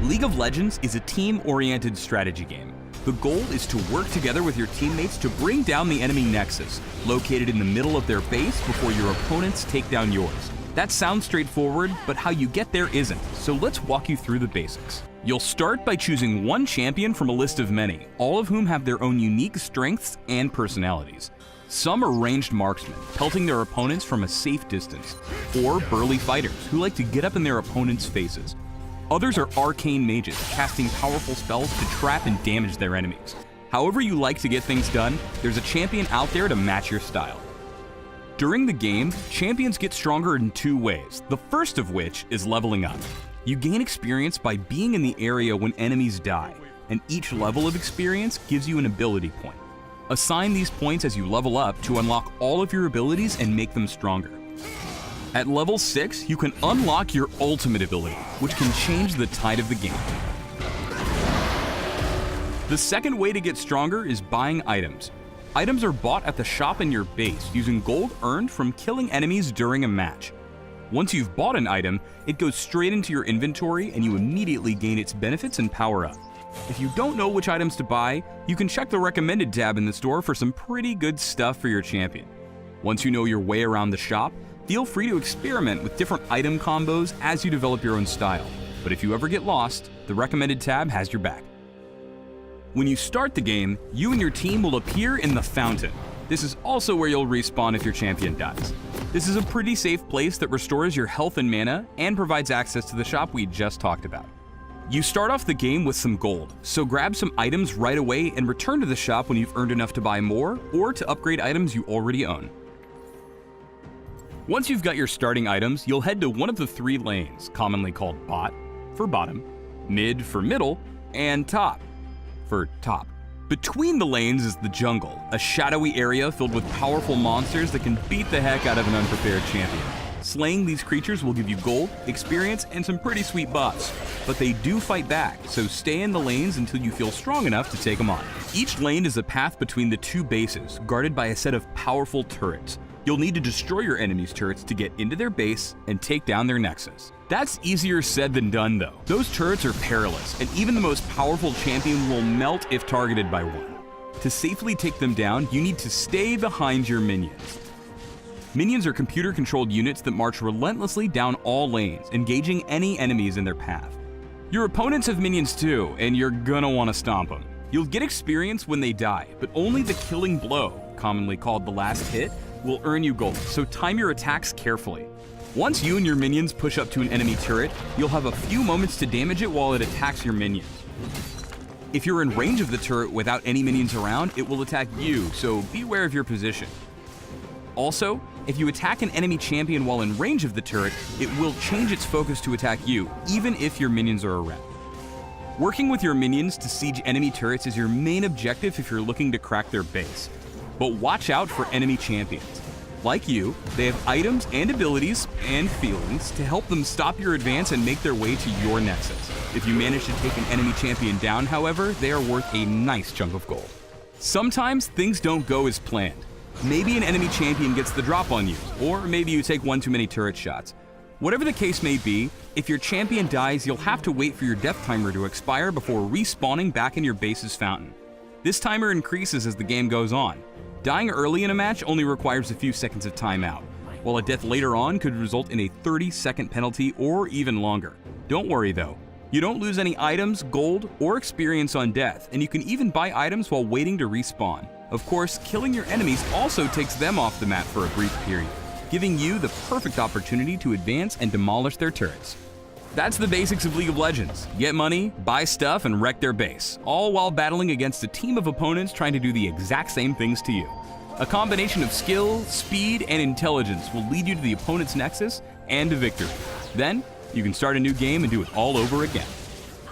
League of Legends is a team-oriented strategy game. The goal is to work together with your teammates to bring down the enemy Nexus, located in the middle of their base before your opponents take down yours. That sounds straightforward, but how you get there isn't, so let's walk you through the basics. You'll start by choosing one champion from a list of many, all of whom have their own unique strengths and personalities. Some are ranged marksmen, pelting their opponents from a safe distance, or burly fighters who like to get up in their opponents' faces. Others are arcane mages, casting powerful spells to trap and damage their enemies. However you like to get things done, there's a champion out there to match your style. During the game, champions get stronger in two ways, the first of which is leveling up. You gain experience by being in the area when enemies die, and each level of experience gives you an ability point. Assign these points as you level up to unlock all of your abilities and make them stronger. At level 6, you can unlock your ultimate ability, which can change the tide of the game. The second way to get stronger is buying items. Items are bought at the shop in your base using gold earned from killing enemies during a match. Once you've bought an item, it goes straight into your inventory and you immediately gain its benefits and power up. If you don't know which items to buy, you can check the recommended tab in the store for some pretty good stuff for your champion. Once you know your way around the shop, feel free to experiment with different item combos as you develop your own style. But if you ever get lost, the recommended tab has your back. When you start the game, you and your team will appear in the fountain. This is also where you'll respawn if your champion dies. This is a pretty safe place that restores your health and mana and provides access to the shop we just talked about. You start off the game with some gold, so grab some items right away and return to the shop when you've earned enough to buy more or to upgrade items you already own. Once you've got your starting items, you'll head to one of the three lanes, commonly called bot for bottom, mid for middle, and top for top. Between the lanes is the jungle, a shadowy area filled with powerful monsters that can beat the heck out of an unprepared champion. Slaying these creatures will give you gold, experience, and some pretty sweet buffs, but they do fight back, so stay in the lanes until you feel strong enough to take them on. Each lane is a path between the two bases, guarded by a set of powerful turrets. You'll need to destroy your enemy's turrets to get into their base and take down their Nexus. That's easier said than done though. Those turrets are perilous, and even the most powerful champion will melt if targeted by one. To safely take them down, you need to stay behind your minions. Minions are computer-controlled units that march relentlessly down all lanes, engaging any enemies in their path. Your opponents have minions too, and you're gonna want to stomp them. You'll get experience when they die, but only the killing blow, commonly called the last hit, will earn you gold, so time your attacks carefully. Once you and your minions push up to an enemy turret, you'll have a few moments to damage it while it attacks your minions. If you're in range of the turret without any minions around, it will attack you, so be aware of your position. Also, if you attack an enemy champion while in range of the turret, it will change its focus to attack you, even if your minions are around. Working with your minions to siege enemy turrets is your main objective if you're looking to crack their base. But watch out for enemy champions. Like you, they have items and abilities and feelings to help them stop your advance and make their way to your Nexus. If you manage to take an enemy champion down, however, they are worth a nice chunk of gold. Sometimes things don't go as planned. Maybe an enemy champion gets the drop on you, or maybe you take one too many turret shots. Whatever the case may be, if your champion dies, you'll have to wait for your death timer to expire before respawning back in your base's fountain. This timer increases as the game goes on. Dying early in a match only requires a few seconds of timeout, while a death later on could result in a 30-second penalty or even longer. Don't worry though, you don't lose any items, gold, or experience on death, and you can even buy items while waiting to respawn. Of course, killing your enemies also takes them off the map for a brief period, giving you the perfect opportunity to advance and demolish their turrets. That's the basics of League of Legends. Get money, buy stuff, and wreck their base, all while battling against a team of opponents trying to do the exact same things to you. A combination of skill, speed, and intelligence will lead you to the opponent's Nexus and to victory. Then, you can start a new game and do it all over again.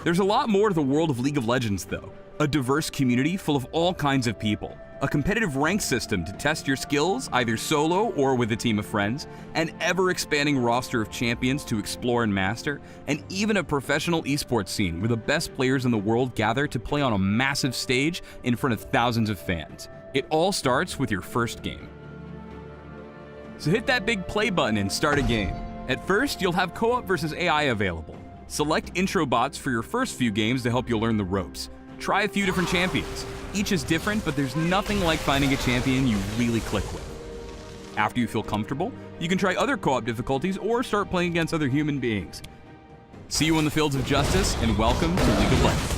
There's a lot more to the world of League of Legends though. A diverse community full of all kinds of people, a competitive rank system to test your skills, either solo or with a team of friends, an ever-expanding roster of champions to explore and master, and even a professional esports scene where the best players in the world gather to play on a massive stage in front of thousands of fans. It all starts with your first game. So hit that big play button and start a game. At first, you'll have co-op versus AI available. Select intro bots for your first few games to help you learn the ropes. Try a few different champions. Each is different, but there's nothing like finding a champion you really click with. After you feel comfortable, you can try other co-op difficulties or start playing against other human beings. See you in the fields of justice, and welcome to League of Legends.